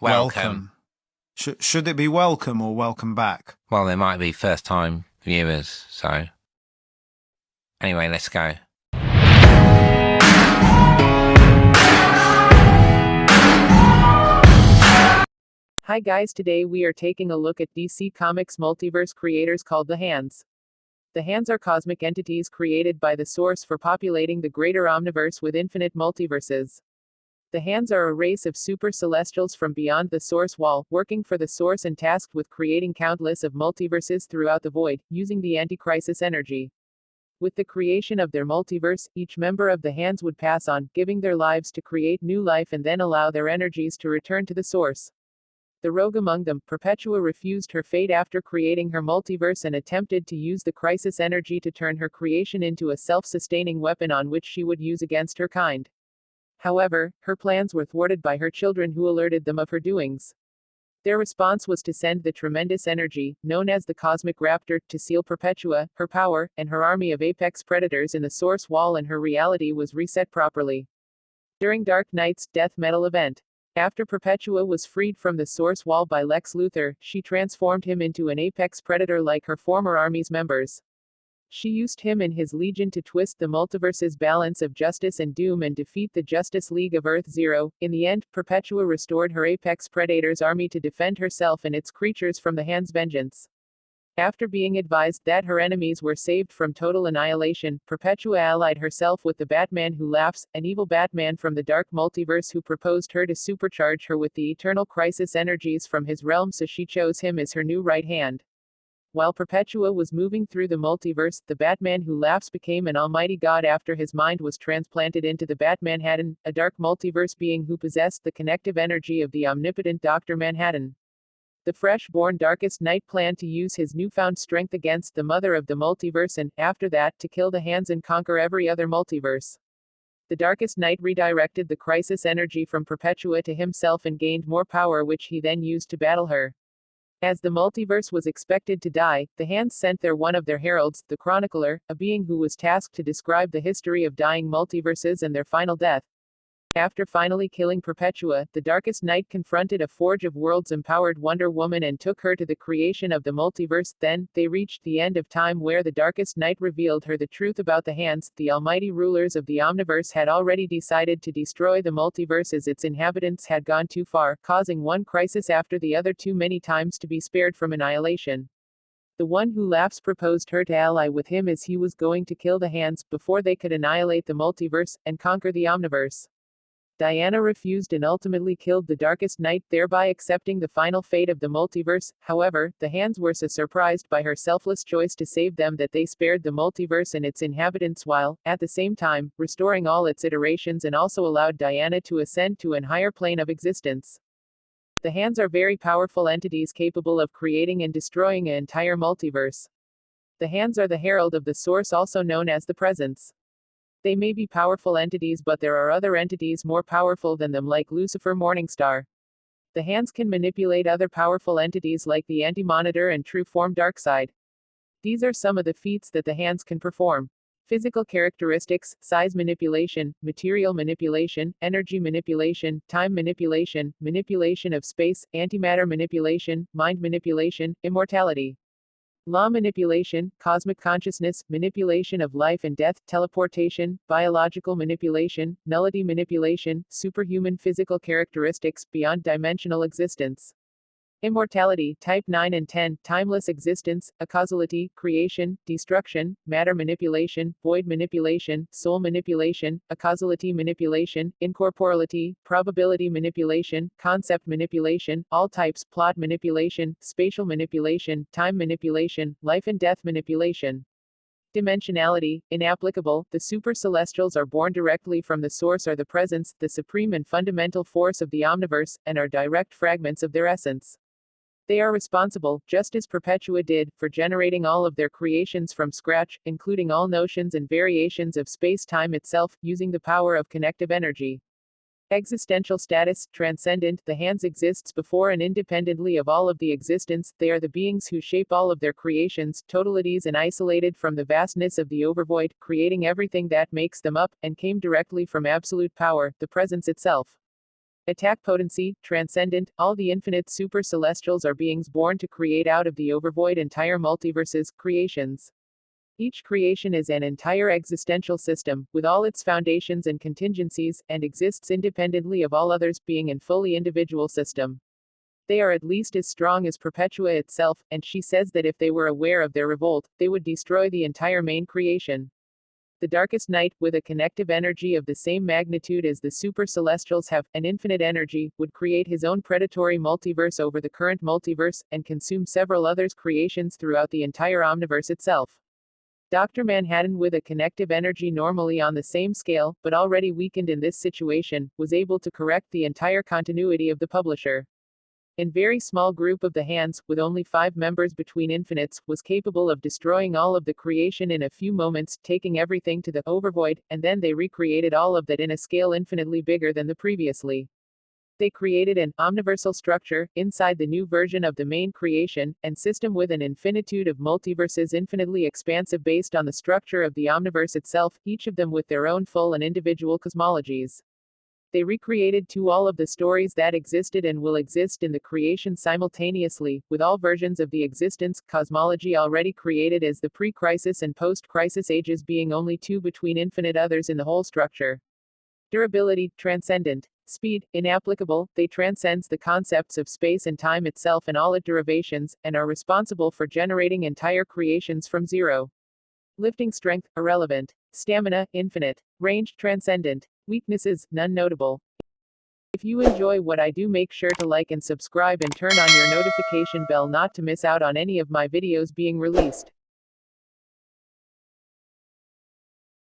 Welcome. Should it be welcome or welcome back? Well, there might be first-time viewers, so... Anyway, let's go. Hi guys, today we are taking a look at DC Comics multiverse creators called the Hands. The Hands are cosmic entities created by the Source for populating the greater omniverse with infinite multiverses. The Hands are a race of super celestials from beyond the Source wall, working for the Source and tasked with creating countless of multiverses throughout the void, using the anti-crisis energy. With the creation of their multiverse, each member of the Hands would pass on, giving their lives to create new life and then allow their energies to return to the Source. The rogue among them, Perpetua, refused her fate after creating her multiverse and attempted to use the crisis energy to turn her creation into a self-sustaining weapon on which she would use against her kind. However, her plans were thwarted by her children, who alerted them of her doings. Their response was to send the tremendous energy, known as the Cosmic Raptor, to seal Perpetua, her power, and her army of apex predators in the Source wall, and her reality was reset properly. During Dark Knight's death metal event, after Perpetua was freed from the Source wall by Lex Luthor, she transformed him into an apex predator like her former army's members. She used him and his legion to twist the multiverse's balance of justice and doom and defeat the Justice League of Earth Zero. In the end, Perpetua restored her apex predator's army to defend herself and its creatures from the Hands' vengeance. After being advised that her enemies were saved from total annihilation, Perpetua allied herself with the Batman Who Laughs, an evil Batman from the dark multiverse who proposed her to supercharge her with the eternal crisis energies from his realm, so she chose him as her new right hand. While Perpetua was moving through the multiverse, the Batman Who Laughs became an almighty god after his mind was transplanted into the Batmanhattan, a dark multiverse being who possessed the connective energy of the omnipotent Dr. Manhattan. The fresh-born Darkest Knight planned to use his newfound strength against the mother of the multiverse and, after that, to kill the Hands and conquer every other multiverse. The Darkest Knight redirected the crisis energy from Perpetua to himself and gained more power, which he then used to battle her. As the multiverse was expected to die, the Hands sent one of their heralds, the Chronicler, a being who was tasked to describe the history of dying multiverses and their final death. After finally killing Perpetua, the Darkest Knight confronted a Forge of Worlds-empowered Wonder Woman and took her to the creation of the multiverse. Then, they reached the end of time, where the Darkest Knight revealed her the truth about the Hands. The almighty rulers of the Omniverse had already decided to destroy the multiverse as its inhabitants had gone too far, causing one crisis after the other too many times to be spared from annihilation. The One Who Laughs proposed her to ally with him as he was going to kill the Hands, before they could annihilate the multiverse, and conquer the Omniverse. Diana refused and ultimately killed the Darkest Knight, thereby accepting the final fate of the multiverse. However, the Hands were so surprised by her selfless choice to save them that they spared the multiverse and its inhabitants while, at the same time, restoring all its iterations, and also allowed Diana to ascend to an higher plane of existence. The Hands are very powerful entities capable of creating and destroying an entire multiverse. The Hands are the herald of the Source, also known as the Presence. They may be powerful entities, but there are other entities more powerful than them, like Lucifer Morningstar. The Hands can manipulate other powerful entities like the Anti-Monitor and True Form Darkseid. These are some of the feats that the Hands can perform. Physical characteristics: size manipulation, material manipulation, energy manipulation, time manipulation, manipulation of space, antimatter manipulation, mind manipulation, immortality. Law manipulation, cosmic consciousness, manipulation of life and death, teleportation, biological manipulation, nullity manipulation, superhuman physical characteristics, beyond dimensional existence. Immortality, Type 9 and 10, timeless existence, acausality, creation, destruction, matter manipulation, void manipulation, soul manipulation, acausality manipulation, incorporeality, probability manipulation, concept manipulation, all types, plot manipulation, spatial manipulation, time manipulation, life and death manipulation. Dimensionality, inapplicable. The super celestials are born directly from the Source, or the Presence, the supreme and fundamental force of the Omniverse, and are direct fragments of their essence. They are responsible, just as Perpetua did, for generating all of their creations from scratch, including all notions and variations of space-time itself, using the power of connective energy. Existential status, transcendent, the hands exists before and independently of all of the existence, they are the beings who shape all of their creations, totalities and isolated from the vastness of the overvoid, creating everything that makes them up, and came directly from absolute power, the presence itself. Attack potency, transcendent, all the infinite super celestials are beings born to create out of the overvoid entire multiverses, creations. Each creation is an entire existential system, with all its foundations and contingencies, and exists independently of all others, being an fully individual system. They are at least as strong as Perpetua itself, and she says that if they were aware of their revolt, they would destroy the entire main creation. The darkest night, with a connective energy of the same magnitude as the super celestials have, an infinite energy, would create his own predatory multiverse over the current multiverse, and consume several others' creations throughout the entire omniverse itself. Dr. Manhattan, with a connective energy normally on the same scale, but already weakened in this situation, was able to correct the entire continuity of the publisher. In very small group of the hands, with only 5 members between infinites, was capable of destroying all of the creation in a few moments, taking everything to the overvoid, and then they recreated all of that in a scale infinitely bigger than the previously. They created an omniversal structure inside the new version of the main creation and system with an infinitude of multiverses infinitely expansive based on the structure of the omniverse itself, each of them with their own full and individual cosmologies. They recreated to all of the stories that existed and will exist in the creation simultaneously, with all versions of the existence cosmology already created as the pre-crisis and post-crisis ages being only 2 between infinite others in the whole structure. Durability, transcendent. Speed, inapplicable, they transcends the concepts of space and time itself and all its derivations, and are responsible for generating entire creations from zero. Lifting strength, irrelevant. Stamina, infinite. Range, transcendent. Weaknesses, none notable. If you enjoy what I do, make sure to like and subscribe and turn on your notification bell not to miss out on any of my videos being released.